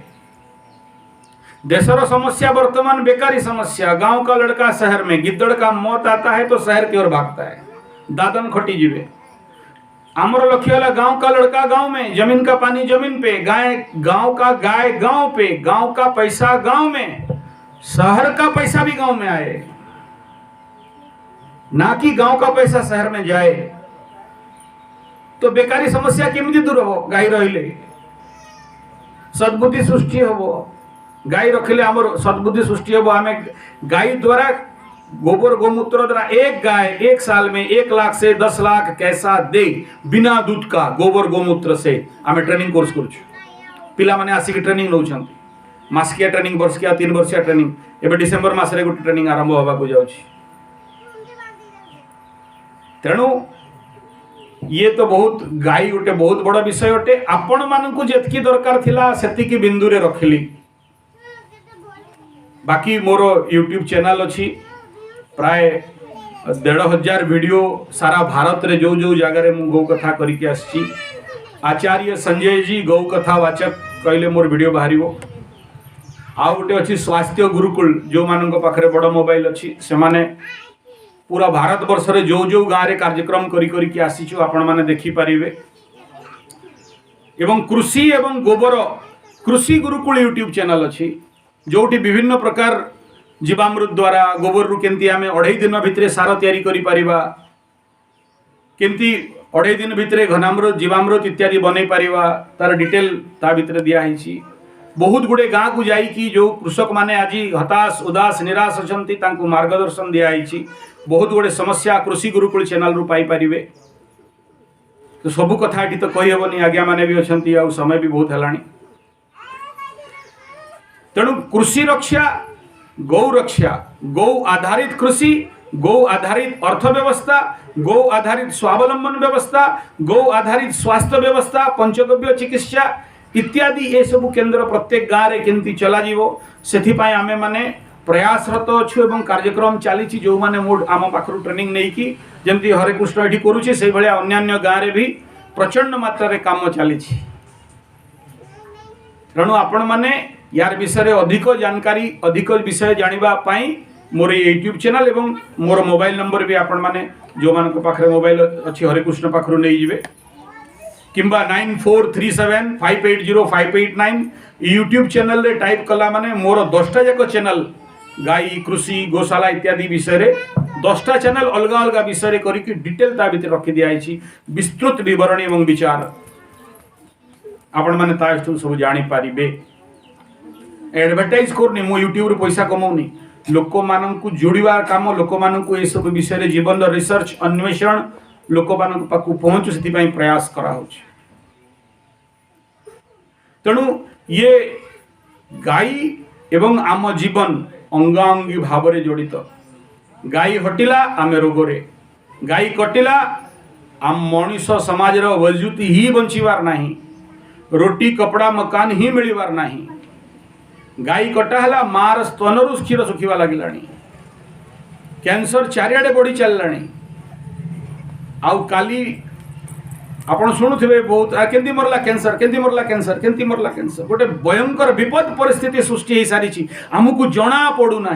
देशर समस्या वर्तमान बेकारी समस्या गांव का लड़का शहर में गिद्दड़ का मौत आता है तो शहर की ओर भागता है दादन खटी जीवे आमर लक्ष्य वाला गांव का लड़का गांव में जमीन का पानी जमीन पे गाय गांव का गाय गांव पे गांव का पैसा गांव में शहर का पैसा भी गांव में आए ना कि गांव का पैसा शहर में जाए तो बेकारी समस्या केमिति दूर हो गाय रहिले सद्बुद्धि सृष्टि हो गाय रखिले आमर सद्बुद्धि सृष्टि हो आमे गाय द्वारा गोबर गोमूत्र द्वारा एक गाय एक साल में 1 लाख से 10 लाख कैसा दे बिना दूध का गोबर गोमूत्र से आमे ट्रेनिंग कोर्स करू पिला माने आसी के ट्रेनिंग नौ मासिकिया ट्रेनिंग वर्षिया 3 वर्षिया ट्रेनिंग एबे डिसेंबर मास रे गोटे ट्रेनिंग आरंभ होबा को जाउछि तेणु ये तो बहुत गाय गोटे बहुत बड़ा विषय अटे आपण मानकु जेतकी दरकार थिला सेतिकी बिंदु रे रखिली बाकी मोर यूट्यूब चैनल अच्छी प्राय 1500 वीडियो सारा भारत रे जो जो जगह रे मु गौ कथा करके आछि आचार्य संजय जी गौ कथा वाचक कहले मोर वीडियो बाहरिबो आ गोटे अच्छी स्वास्थ्य गुरुकुल जो मानक पाखरे बड़ मोबाइल अच्छी से माने पूरा भारत वर्ष रे जो जो गाँव रे कार्यक्रम करी आसीचु आपण माने देखि परिबे एवं कृषि एवं गोबर कृषि गुरुकुल यूट्यूब चैनल अच्छी जोटी विभिन्न प्रकार जीवामृत द्वारा गोबर रु केंती आमे 2.5 दिन भितरे सार तैयारी करि परिबा केंती अढ़ाई दिन भितर घनामृत जीवामृत इत्यादि बनै पारिबा तार डिटेल ता भितर दिया है। बहुत गुड़े गाँ को जाइकी जो कृषक माने आज हताश उदास निराश अछंती तांको मार्गदर्शन दिया है। बहुत गुड़े समस्या कृषि गुरुकुल चैनल रु पाई पारिबे। तो सबु कथा तो कही हेबनी, आज्ञा माने भी अछंती आ समय भी बहुत हेलानी। तेणु कृषि रक्षा गौ रक्षा, गौ आधारित कृषि, गौ आधारित अर्थव्यवस्था, गौ आधारित स्वावलंबन व्यवस्था, गौ आधारित स्वास्थ्य व्यवस्था, पंचगव्य चिकित्सा इत्यादि ये सब केंद्र प्रत्येक गाँव में केमती चला से आमे माने प्रयासरत अच्छु एवं कार्यक्रम चली जो मैंने आम पाखर ट्रेनिंग नहीं कि जमती हरेकृष्ण ये करुचे से भाया अन्य गाँव में भी प्रचंड मात्रा काम चली। तेणु आपण मैंने यार विषय अधिक जानकारी अधिक विषय जानापी मोर यूट्यूब चैनल एवं मोर मोबाइल नंबर भी आपण मैंने जो मान पाखे मोबाइल अच्छी हरेकृष्ण पाखर नहीं जाए किंबा 9437580589 यूट्यूब चैनल रे टाइप कला माने मोर 10टा जाक चैनल गाई कृषि गौशाला इत्यादि विषय रे 10टा चैनल अलग अलग विषय करिक डिटेल ता भीतर रखी दिया विस्तृत विवरणी एवं विचार आपण माने ता सब जानी पारिबे। एडवर्टाइज करनी मो यूट्यूब रे पैसा कमाउनी, लोक माननकु जोड़िवार काम, लोक माननकु ए सब विषय रे जीवन रिसर्च अन्वेषण लोक मानक पाखु पहुँचु से प्रयास करा होछि। तेणु ये गाई एवं आम जीवन अंगांगी भाव में जड़ित। गाई हटिला आम रोगरे, गाई कटिला आम मनीष समाज वजूती ही बंचीबार नहीं, रोटी कपड़ा मकान ही मिलबार नहीं। गाई कटाला मार स्तनरु क्षीर सुखा लगे, कैंसर चारिआडे बढ़ी चललानी। आउ काली आपण शुणुवे बहुत केंती मरला कैंसर, केंती मरला कैंसर, केंती मरला कैंसर, गोटे भयंकर विपद परिस्थिति सृष्टि हो सारी आमको जना पड़ूना,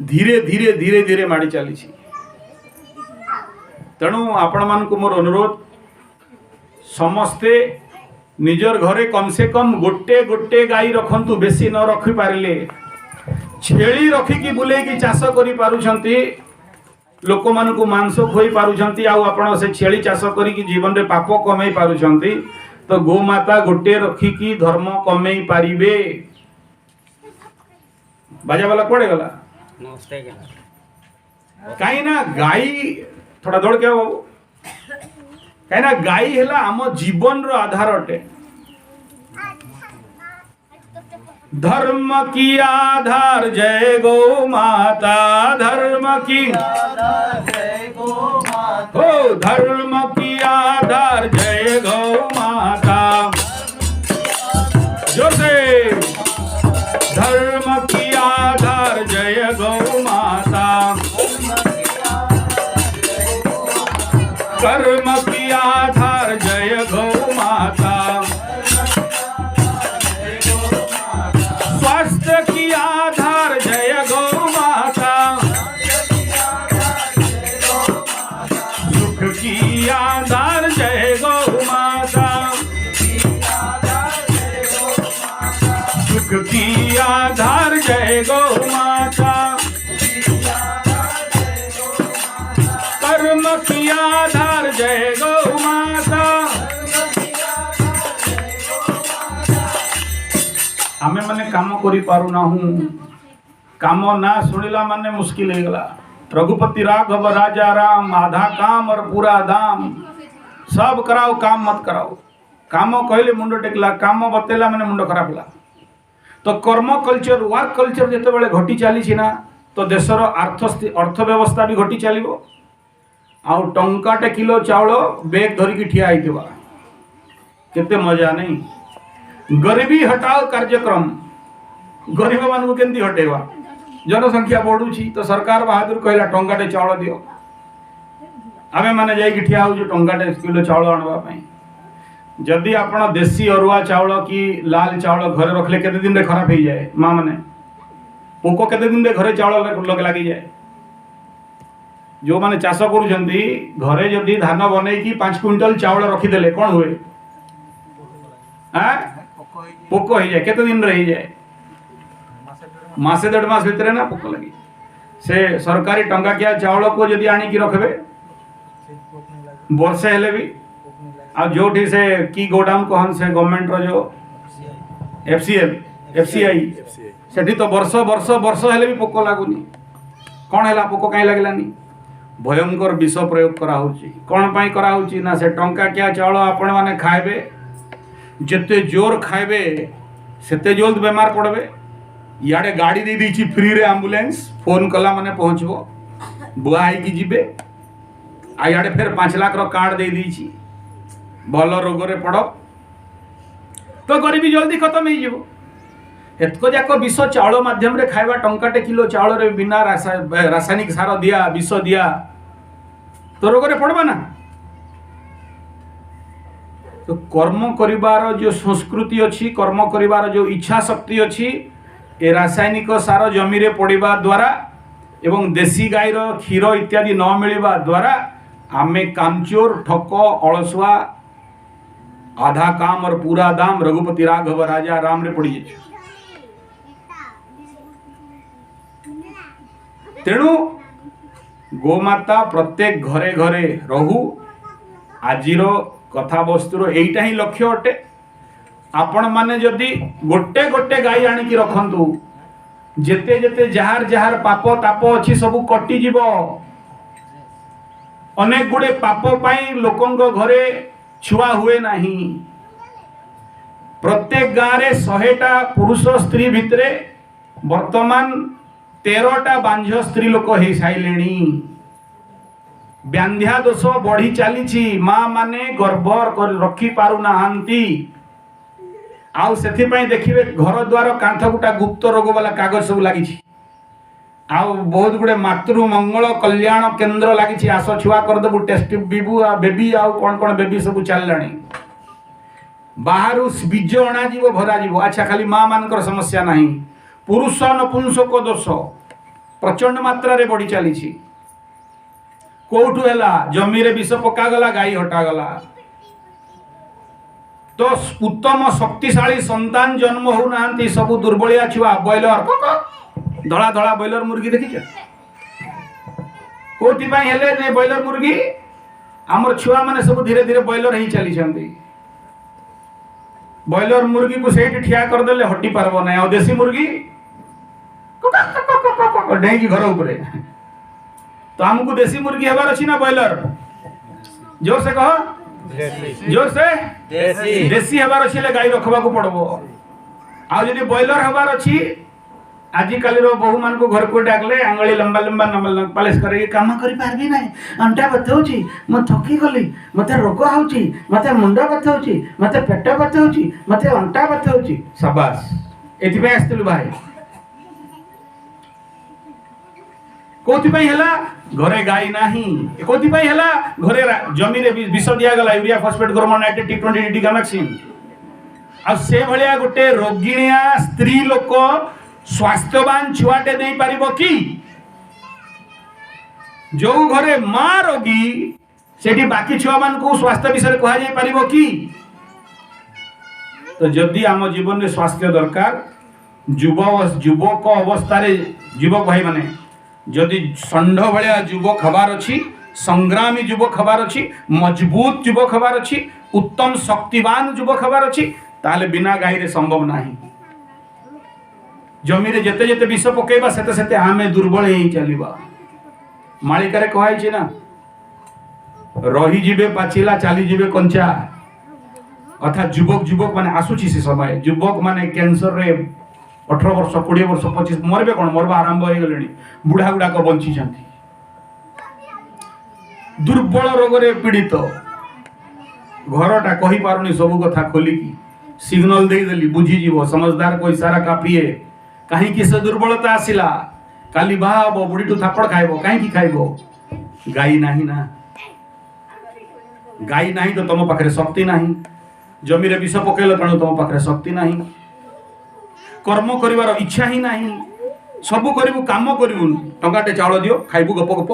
धीरे धीरे धीरे धीरे माड़ी चली। तेणु आपण मानक मोर अनुरोध समस्ते निजर घरे कम से कम गोटे गोटे गाई रखंतु, बेसी न रखी पारिले छेली रखिकी बुलेकी चाष करि पारुछंती, लोक मानकु मांस खोई पारुछंती, आपण से छेली चाष करिकी जीवन रे पाप कमई पारुछंती। तो गोमाता गोटे रखिकी धर्म कमई पारिबे। बाजा वाला कोड़े गला कहीं ना गाई थोड़ा दौड़ के बाबू, कहीं ना गाई है आम जीवन रो आधार अटे। धर्म की आधार जय गौ माता, धर्म की हो धर्म की आधार जय गौ माता, जोर से धर्म की आधार जय गौ माता, कर्म की आधार जय गौ माता, स्वास्थ्य की आधार जय गौ माता, सुख की आधार जय गौ माता, सुख की आधार जय गौ माता, कर्म की आधार जय गौ माता। आमे माने काम करी पारू ना हूँ, काम ना सुनिला माने मुश्किल हो गला। रघुपति राघव राजा राम, आधा काम और पूरा दाम, सब कराओ काम मत कराओ। काम कहले मुंड टेकला, काम बतेला माने मुंड खराब ला। तो कर्म कल्चर वर्क कल्चर जिते बड़े घटी चली ना, तो देशर अर्थव्यवस्था भी घटी चलो। आउ टंकाटे किलो चाउल बेग धरिकी ठिया होइथिबा, केते मजा नहीं। गरीबी हटाओ कार्यक्रम, गरीब मानू केमती हटेवा, जनसंख्या बढ़ुची तो सरकार बहादुर कहला टंकाटे चाउल दियो, आमे माने जाई ठिया हो टंकाटे किलो चाउल आनवा पई। जदि आपण देसी अरुआ चाउल की लाल चाउल घरे रखले केते दिन रे खराब हो जाए, माँ माने पोको केते दिन रे घरे चाउल लग लगी जाए। जो माने चाष करूछंती घरे जदि धान बनेकी 5 क्विंटल चाउल रखीदेले कौन हुए, पोक हो जाए, केते दिन रही जाए, मासे 1.5 मास भितर ना पोक लगी। से सरकारी टंका किया चाउल को जदि आनिकी रखबे वर्षे हेले भी आ जोठी से की गोडाउन कहन से गवर्नमेंट रो जो एफसीआई सेठी तो वर्ष वर्ष वर्ष हेले भी पोक लागुनी कौन है पोक कहीं लगलानी भयंकर विष प्रयोग करा कौन पाई करा ना से टंका क्या चाउल आपण माने खाइबे जिते जोर खाइबे सेते जल्द बेमार पड़बे इे गाड़ी दे दी फ्री रे एम्बुलेंस फोन कला माने पहुँचबो बुआ है जीवे आड़े फिर 5 लाख रो कार्ड दे दी भल रोग रे पड़ तो गरीबी जल्दी खत्म हो एतक जाक विष चाउल माध्यम रे खाइबा टंकाटे किलो चाउल रे बिना रासायनिक सार दिया विष दिया तो रोग रे पड़बा ना। तो कर्म करिवार जो संस्कृति अच्छी कर्म करिवार जो इच्छा शक्ति अच्छी ए रासायनिक सार जमी रे पड़िबा द्वारा एवं देसी गाईर क्षीर इत्यादि न मिलवा द्वारा आमे कामचोर ठक अलसुआ आधा काम और पूरा दाम रघुपति राघव राजा राम रे पड़ी जाए। तेणु गोमाता प्रत्येक घरे घरे रहू आजिर कथा वस्तुर एइटा ही लक्ष्य अटे। आपण माने जदि गोटे गोटे गाई आनिकी रखंतु जेते जेते जहार जहार पाप ताप अच्छी सब कटि जीव अनेक गुड़े पाप पाई लोकंग घरे छुआ हुए नहीं। प्रत्येक गाँव रे 100टा पुरुष स्त्री भितरे वर्तमान 13टा बांझ स्त्री लोक हो साइलेणी। व्याध्या दोष बढ़ी चली माँ माने गर्भ रखी पारु नाहांती। आउ सेथिपाई देखिए घर द्वार कांथ गुटा गुप्त रोग वाला कागज सब लगी आउ बहुत गुड़े मातृ मंगल कल्याण केन्द्र लगी आस छुआ करदेबू टेस्ट बीबू बेबी आउ कौन कौन बेबी सब चललानी बाहर बीज अणा भरा जीव। अच्छा खाली माँ मान समस्या नहीं पुरुष नपुंसक दोष प्रचंड मात्रा रे बढ़ी चली कोठू है जमी रे विष पकागला गाई हटागला तो उत्तम शक्तिशाली संतान जन्म होना सब दुर्बलिया छुआ बॉयलर धड़ा धड़ा बॉयलर मुर्गी देखी कोथि हेले बॉयलर मुर्गी आमर छुआ माने सब धीरे धीरे बॉयलर ही चली बॉयलर मुर्गी को सेठ ठिया करदेले हटी पारबो ना। देसी मुर्गी डेंगी घर उपरे तो हमको देसी मुर्गी हेबार अछि ना बॉयलर जोर से कहो जोर से देसी हेबार अछि ले गाई रखबा को पड़बो। आ जदि बॉयलर हेबार अछि आजिकल बहु मान को घर को डाकले आंगली लंबा लंबा नंबर पालिश करे काम करि पारबी नै अंटा बथौची म थकी गली मते रोग होउची मते मुंडा बथौची मते पेट बथौची मते अंटा बथौची शाबाश एथि पे आस्तिलु भाई कोथि पे हला घरे गाई नाही कोथि पे हला घरे जमी रे विष दिया गला यूरिया फास्फेट ग्रोमोन नाइट्रेट T20 डिगामैक्सिन आ से भलिया गोटे रोगिणिया स्त्री लोक स्वास्थ्यवान छुआटे दे पारिबो कि जो घरे मां रोगी सेठी बाकी छुआ मान को स्वास्थ्य विषय कहा जाय पारिबो कि। तो जदि आम जीवन में स्वास्थ्य दरकार युवक अवस्था रे युवक भाई माने जदि षंढ भलिया युवक हबार अछि संग्रामी युवक हबार अछि मजबूत युवक हबार अछि उत्तम शक्तिवान युवक हबार अछि ताले बिना गाई रे संभव नाही। जमी रे जेते जेते विष पकेबा सेते सेते आमे दुर्बल ही चलिबा। मालिका रे कहै छी ना रही जीवे पाचिला चाली जीवे कंचा अर्थात युवक माने आसुची से समय युवक माने कैंसर रे 18 वर्ष 20 वर्ष 25 मरबे कोन मरबा आरंभ हो गलेनी बुढ़ा गुडा को बंची छथि दुर्बल रोग रे पीड़ित घरटा कहि पारुनी सब कथा खोली की सिग्नल दे देली बुझी जीवो समझदार को इशारा काफी है। कहीं की से दुर्बलता आसिला काली बाबो बुढ़ी टू थापड़ खाइबो कहीं की खाइबो गाई नाही ना गाई नाही तो तुम पाखरे शक्ति नाही जमी रे विष पकेल तेणु तुम पाखरे शक्ति नाही कर्म करिवार इच्छा ही नाही सब करिबु काम करिबु टंकाटे चाउल दियो खाइबु गप गप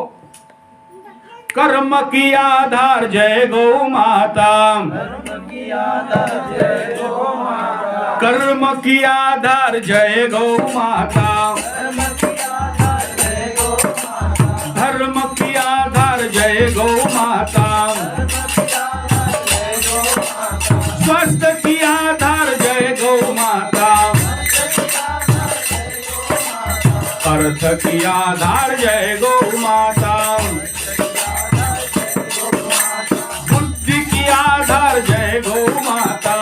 कर्म की आधार जय गौ माता कर्म की आधार जय गौ माता धर्म की आधार जय गौ माता अर्थ की आधार जय गौ माता, बुद्धि की आधार जय गौ माता,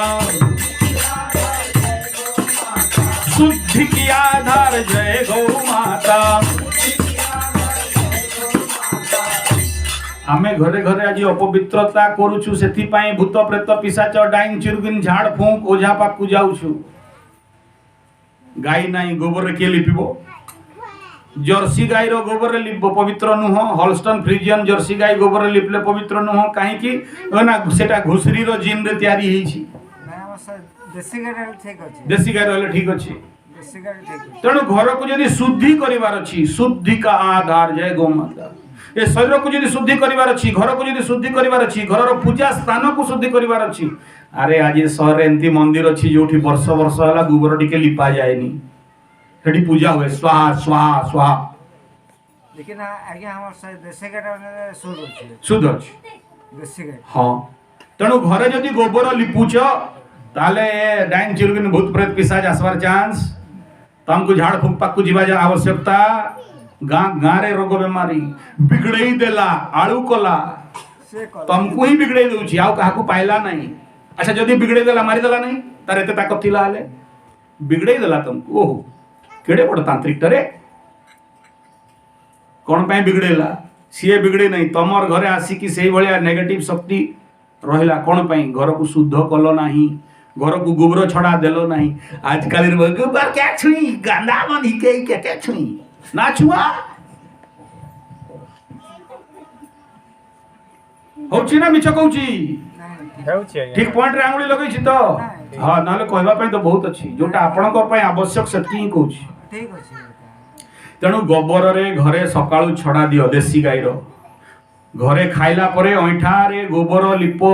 शुद्धि की आधार जय गौ माता। आमे घरे घरे आज अपवित्रता करूछु, सेथिपाई भूत प्रेत पिशाच डाइन चिरुगिन झाड़ फूंक ओझा पाखु जाउछु। गाई नाही गोबर के लिपिबो, जर्सी गाई रो गोबर लिपबो पवित्र नुह, हॉल्स्टन फ्रिजियन जर्सी गाई गोबर लिपले पवित्र नुह, काहे कि ना सेटा घुसरी रो जीन रे तयारी हेछि। देसी गाई ठीक अछि, देसी गाई रहले ठीक अछि। देसी गाई ठीक अछि। तेणु घर को यदि शुद्धि करिवार अछि, शुद्धि का आधार जय गौ माता। ए शरीर को यदि शुद्धि करिवार अछि, घर को यदि शुद्धि करिवार अछि, घर रो पूजा स्थान को शुद्धि करिवार अछि। अरे आज शहर एंती मंदिर अछि जोठी वर्ष वर्ष हला गोबर टिके लिपा जायनी, सेठी पूजा हुए स्वाहा स्वाहा स्वाहा। लेकिन आगे हमर से देसी गाई शुद्ध अछि, शुद्ध अछि देसी गाई। हां, तेणु घरे जदि गोबर लिपुछ ताले डाइन चिरुगिन भूत प्रेत पिशाच आसवार चांस, तमको झाड़ फूंक पाकु जीवा जा आवश्यकता। गाँ रे रोग बेमारी बिगड़ई देला, आळू कला से कल तुमको ही बिगड़ई दउछि, आउ काहाकू पाइला नहीं। अच्छा जदि बिगड़ई देला मारी देला नहीं, तार एते ताकत थिला हले बिगड़ई देला तुमको। ओहो केड़े बड़ तांत्रिक टरे, कोन पय बिगड़ेला? सिए बिगड़े नहीं, तमर घरे आसी कि सेही भलिया नेगेटिव शक्ति रहिला। कोन पय? घर को शुद्ध कलो नाही, घर को गोबर छड़ा देलो नहीं। आजकल रे गोबर क्या छुई, गंदा मन ही के क्या छुई ना छुआ होची ना मिछ कहूची। ठीक पॉइंट रे आंगुली लगैछि तो हां, नाले कहबा पय तो बहुत अछि, जोटा आपनक पय आवश्यक सेति ही कहूछि। ठीक अछि। तेणु गोबर रे घरे सकाळू छड़ा दियो, देसी गाई रो घरे खाइला परे ऐठा रे गोबर लिपो।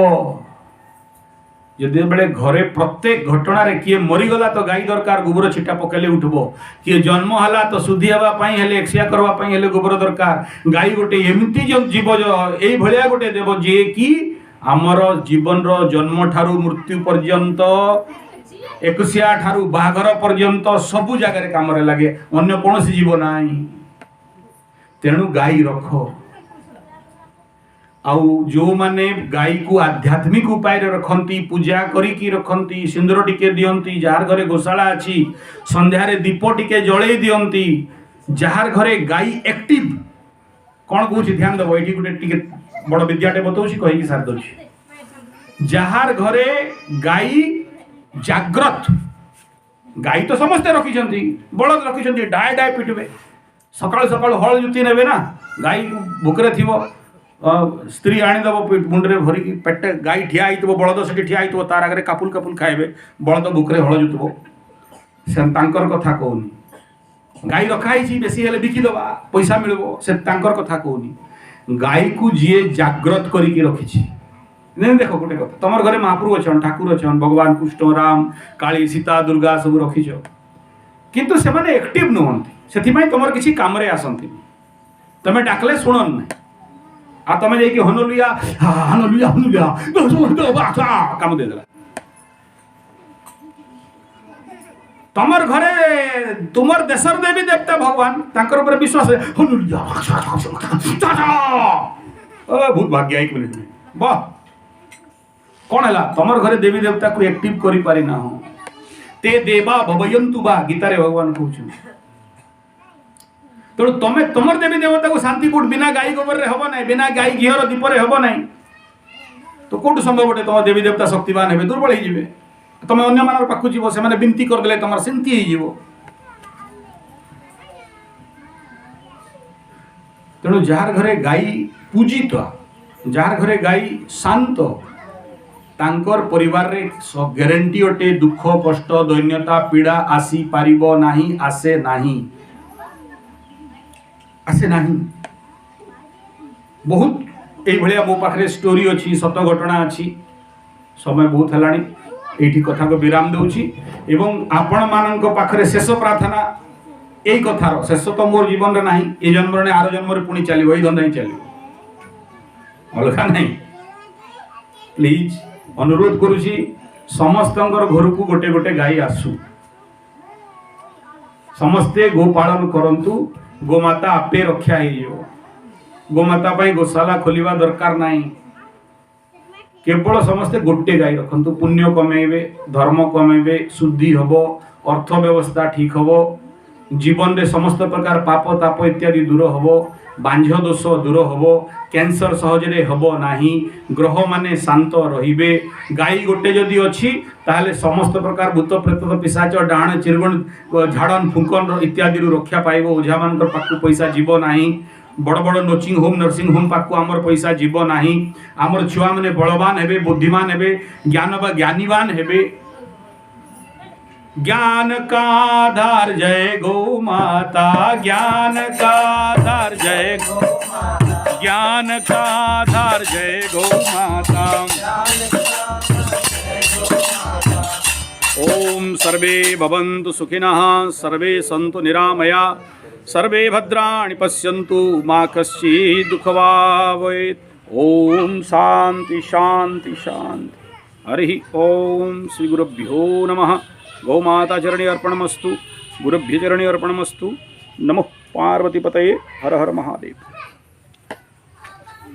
यदि बेले घरे प्रत्येक घटना रे किए मरीगला तो गाई दरकार, गोबर छिटा पकेले उठबो। किए जन्म हला तो शुद्धि हवा पई हेले एक्सिया करवा पई हेले गोबर दरकार। गाई गोटे एमिति जीव एई भलिया गोटे देव जे कि हमर जीवन रो जन्म ठारू मृत्यु पर्यंत, एकुसिया ठारू बाघर पर्यंत सबु जगह रे काम रे लागे, अन्य कोनोसी जीव नाही। तेणु गाई रखो। आउ जो माने गाई को आध्यात्मिक उपाय रे रखंती, पूजा करी की रखंती, सिंदूर टिके दियंती, जार घरे गोशाला अछि संध्या रे दीप टिके जळेई दियंती, जार घरे गाई एक्टिव कोन कहूछि ध्यान देबो। एठी गुटे टिके बड़ विद्याटे बतौछि कहि की सार दोछि। जार घरे गाई जाग्रत, गाई तो समस्ते रखिछंती, बळद रखिछंती, डाय डाय पिटबे, सकाळ सकाळ हळ जुती नेबे ना, गाई भुकरे थिबो, स्त्री आनीदेव मुंडे भरिकी पेटे, गाई ठिया होइतबो, बलद सेठी ठिया होइतबो, तार आगे कापुल कापुल खाइबे, बलद बुकरे हळ जुतबो। से तांकर कथा कहूनी। गाई रखाई बेसी हेले बिकी दबा, पैसा मिलबो, से तांकर कथा कहूनी। गाई को जीए जाग्रत करिकी रखिछि। नहीं देखो गोटे कथा, तमर घरे महाप्रभु अछन, ठाकुर अछन, भगवान कृष्ण राम काली सीता दुर्गा सब रखिछ, किंतु से माने एक्टिव नहंती, सेथिमाई तमर किछि काम रे आसंती। तमे डाकले सुनन नै, आ तमे जे कि हनुलिया हनुलिया हनुलिया दो बासा काम दे देला। तमर घरे तुमर देशर देवी देवता भगवान तांकर ऊपर विश्वास है, हनुलिया ओ बहुत भाग्य। एक मिनिट में वाह कौन है तमर घरे देवी देवता को एक्टिव करी पारि ना हो, ते देवा भवयन्तु बा गीता रे भगवान कहउछ। तेणु तमे तमर देवी देवता को शांति कोट बिना गाई गोबर रे हबो नै, बिना गाई घियर दीप रे हबो नै, तो कोट संभव बटे तम देवी देवता शक्तिवान हेबे, दुर्बल हे जिवे। तमे अन्य मानर पाखु जीवो, से माने विनती कर देले तमर शांति हे जीवो। तेणु जार घरे गाई पूजित, जार घरे गाई शांत, तांकर परिवार रे ग्यारंटी अटे दुख कष्ट दैन्यता पीड़ा आसी पारिबो नाही, आसे नाही, आसे नाही। बहुत एई भलिया मो पाखरे स्टोरी अछि, सत घटना अछि। समय बहुत हलाणी, एठी कथा को विराम दउछि एवं आपण माननक पाखरे शेष प्रार्थना एई कथार शेष तो मोर जीवन रे नाही, ए जन्म रे आरो जन्म रे पुणी चलिबो, एई धंदा ही चलिबो, अलगा नाही। प्लीज अनुरोध करुछि समस्तंकर घर को गोटे गोटे गाई आसु, समस्ते गोपालन करंतु गोमाता आपे रक्षा हो गोमाता पाई गोशाला खोलिबा दरकार नाही केवल समस्ते गोटे गाई रखंतु पुण्य कमेबे धर्म कमेबे शुद्धि हबो अर्थ व्यवस्था ठीक हबो जीवन रे समस्त प्रकार पाप ताप इत्यादि दूर हबो बांझ दोष दूर हबो कैंसर सहजरे हबो नाही ग्रह माने शांत रहिबे गाई गोटे जदि अछि ताहले समस्त प्रकार भूत प्रेत पिशाच डाण चिरगण झाड़न फुंकन इत्यादि रु रक्षा पाइबो ओझा मानकर पाकु पैसा जीव नाही बड़ बड़ नर्सिंग होम पाकु आमर पैसा जीव नाही आमर छुआ माने बलवान हेबे बुद्धिमान हेबे ज्ञानीवान हेबे ज्ञान का आधार जय गौ माता ज्ञान का आधार जय गौ ज्ञान का आधार जय गौ माता ओम सर्वे भवन्तु सुखिनः सर्वे सन्तु निरामया सर्वे भद्राणि पश्यन्तु मा कश्चित् दुःखभाग् भवेत् ओम शांति शांति शांति हरि ओम श्री गुरुभ्यो नमः गौमाता चरणे अर्पणमस्तु गुरुभ्य चरणे अर्पणमस्तु नमः पार्वतीपतये हर हर महादेव।